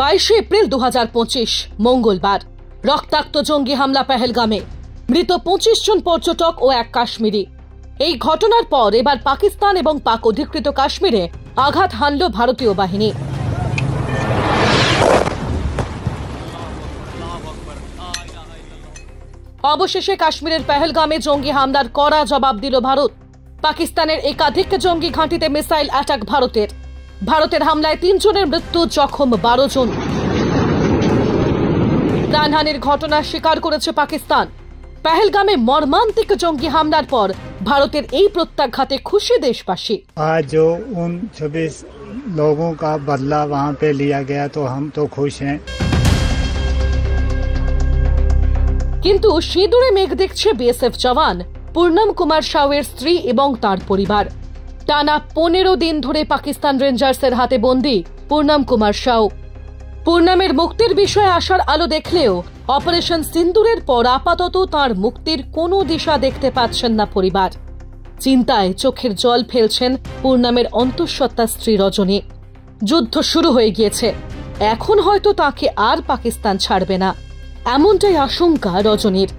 22 April 2025 মঙ্গলবার রক্তাক্ত জঙ্গি হামলা পেহেলগামে, মৃত 25 জন পর্যটক ও এক কাশ্মীরি। এই ঘটনার পর এবার পাকিস্তান এবং পাক অধিকৃত কাশ্মীরে আঘাত হানল ভারতীয় বাহিনী। অবশেষে কাশ্মীরের পেহেলগামে জঙ্গি হামলার কড়া জবাব দিল ভারত। পাকিস্তানের একাধিক জঙ্গি ঘাঁটিতে মিসাইল অ্যাটাক ভারতের হামলায় 3 জনের মৃত্যু, জখম 12 জন। প্রাণহানির ঘটনা স্বীকার করেছে পাকিস্তান। পেহেলগামে মর্মান্তিক জঙ্গি হামলার পর ভারতের এই প্রত্যাঘাতে খুশি দেশবাসী। आज जो उन 26 लोगों का बदला वहाँ पे लिया गया तो हम तो खुश हैं। কিন্তু সিঁদুরে মেঘ দেখছে বিএসএফ জওয়ান পূর্ণম কুমার সাউয়ের স্ত্রী এবং তার পরিবার। টানা 15 দিন ধরে পাকিস্তান রেঞ্জার্সের হাতে বন্দী পূর্ণম কুমার সাউ। পূর্ণমের মুক্তির বিষয়ে আশার আলো দেখলেও অপারেশন সিন্দুরের পর আপাতত তাঁর মুক্তির কোনো দিশা দেখতে পাচ্ছেন না পরিবার। চিন্তায় চোখের জল ফেলছেন পূর্ণমের অন্তঃসত্ত্বা স্ত্রী রজনী। যুদ্ধ শুরু হয়ে গিয়েছে, এখন হয়তো তাকে আর পাকিস্তান ছাড়বে না, এমনটাই আশঙ্কা রজনীর।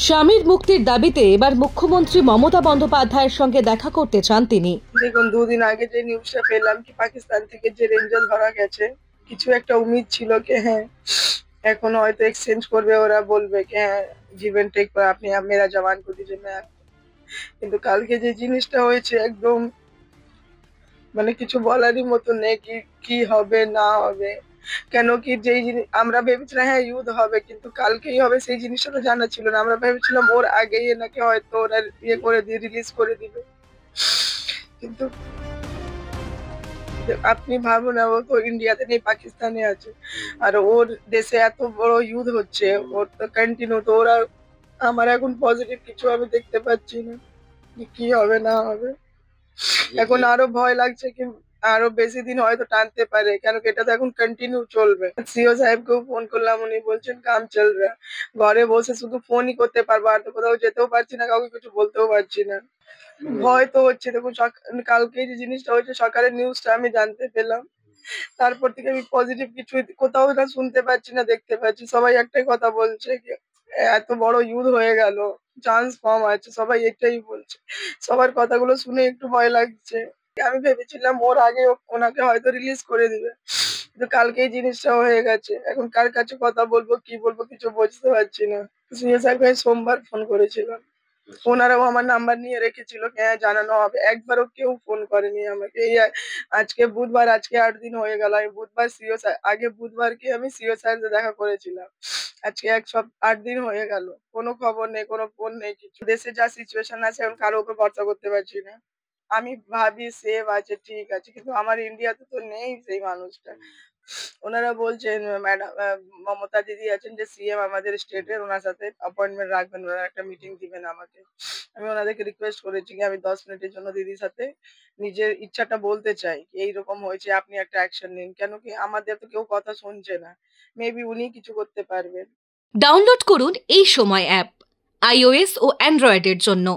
স্বামীর মুক্তির দাবিতে এবার মুখ্যমন্ত্রী মমতা বন্দ্যোপাধ্যায়ের সঙ্গে দেখা করতে চান তিনি। দেখুন, 2 দিন আগে যে নিউজটা পেলাম কি পাকিস্তান থেকে যে রেঞ্জার ধরা গেছে, কিছু একটা উম্মিদ ছিল কি হ্যাঁ এখন হয়তো এক্সচেঞ্জ করবে, ওরা বলবে কি হ্যাঁ জীবন টেক पर আপনি মেরা জওয়ান को दीजिए मैं। কিন্তু কালকে যে জিনিসটা হয়েছে একদম মানে কিছু বলারই মতো নেই কি হবে না হবে। কেন কি যেই জিনিস আমরা ভেবেছিলাম হ্যাঁ ইউথ হবে, কিন্তু কালকেই হবে সেই জিনিসটা তো জানা ছিল না। আমরা ভেবেছিলাম ওর আগেই নাকি হয়তো ওরা ইয়ে করে দিয়ে রিলিজ করে দিবে, কিন্তু আপনি ভাবুন ও তো ইন্ডিয়াতে নেই, পাকিস্তানে আছে, আর ওর দেশে এত বড় ইউথ হচ্ছে, ওর তো কন্টিনিউ। তো ওরা আমার এখন পজিটিভ কিছু আমি দেখতে পাচ্ছি না কি হবে না হবে। এখন আরো ভয় লাগছে কি আরো বেশি দিন হয়তো টানতে পারে, কেন কি এটা তো এখন কন্টিনিউ চলবে। সিও সাহেবকেও ফোন করলাম, উনি বলছেন কাম চল রা, ঘরে বসে শুধু ফোনই করতে পারবো, আর তো কোথাও যেতেও পারছি না, কাউকে কিছু বলতেও পারছি না। ভয় তো হচ্ছে। দেখুন কালকে যে জিনিসটা হয়েছে সকালের নিউজটা আমি জানতে পেলাম, তারপর থেকে আমি পজিটিভ কিছু কোথাও না শুনতে পাচ্ছি না দেখতে পাচ্ছি। সবাই একটাই কথা বলছে এত বড় ইউথ হয়ে গেল, চান্স কম আছে, সবাই এটাই বলছে। সবার কথাগুলো শুনে একটু ভয় লাগছে। আমি ভেবেছিলাম ওর আগে ওনাকে হয়তো রিলিজ করে দিবে, কিন্তু কালকে এই জিনিসটা হয়ে গেছে। এখন কার কাছে কথা বলবো কি বলবো কিছু বুঝতে পারছি না। সিএস সাহেবকে সোমবার ফোন করেছিলাম, ওনারাও আমার নাম্বার নিয়ে রেখেছিল, হ্যাঁ জানানো হবে। একবারও কেউ ফোন করেনি আমাকে। এই আজকে বুধবার, আজকে 8 দিন হয়ে গেল। আমি বুধবার আগে বুধবারকে আমি সিও স্যারকে দেখা করেছিলাম, আজকে 8 দিন হয়ে গেল, কোনো খবর নেই, কোনো ফোন নেই, কিছু। দেশে যা সিচুয়েশন আছে এখন কারো উপর ভরসা করতে পারছি না। আমি ভাবি সেভ আছে, ঠিক আছে, কিন্তু আমার ইন্ডিয়াতে তো নেই সেই মানুষটা। ওনারা বলছেন ম্যাডাম মমতা দিদি আছেন যে সিএম আমাদের স্টেটের, ওনার সাথে অ্যাপয়েন্টমেন্ট রাখবেন, ওনারা একটা মিটিং দিবেন আমাকে। আমি ওনাদেরকে রিকোয়েস্ট করেছি কি আমি 10 মিনিটের জন্য দিদির সাথে নিজের ইচ্ছাটা বলতে চাই, এইরকম হয়েছে, আপনি একটা অ্যাকশন নিন। কেন কি আমাদের তো কেউ কথা শুনছে না, মেবি উনি কিছু করতে পারবেন। ডাউনলোড করুন এই সময় অ্যাপ, iOS ও অ্যান্ড্রয়েডের জন্য।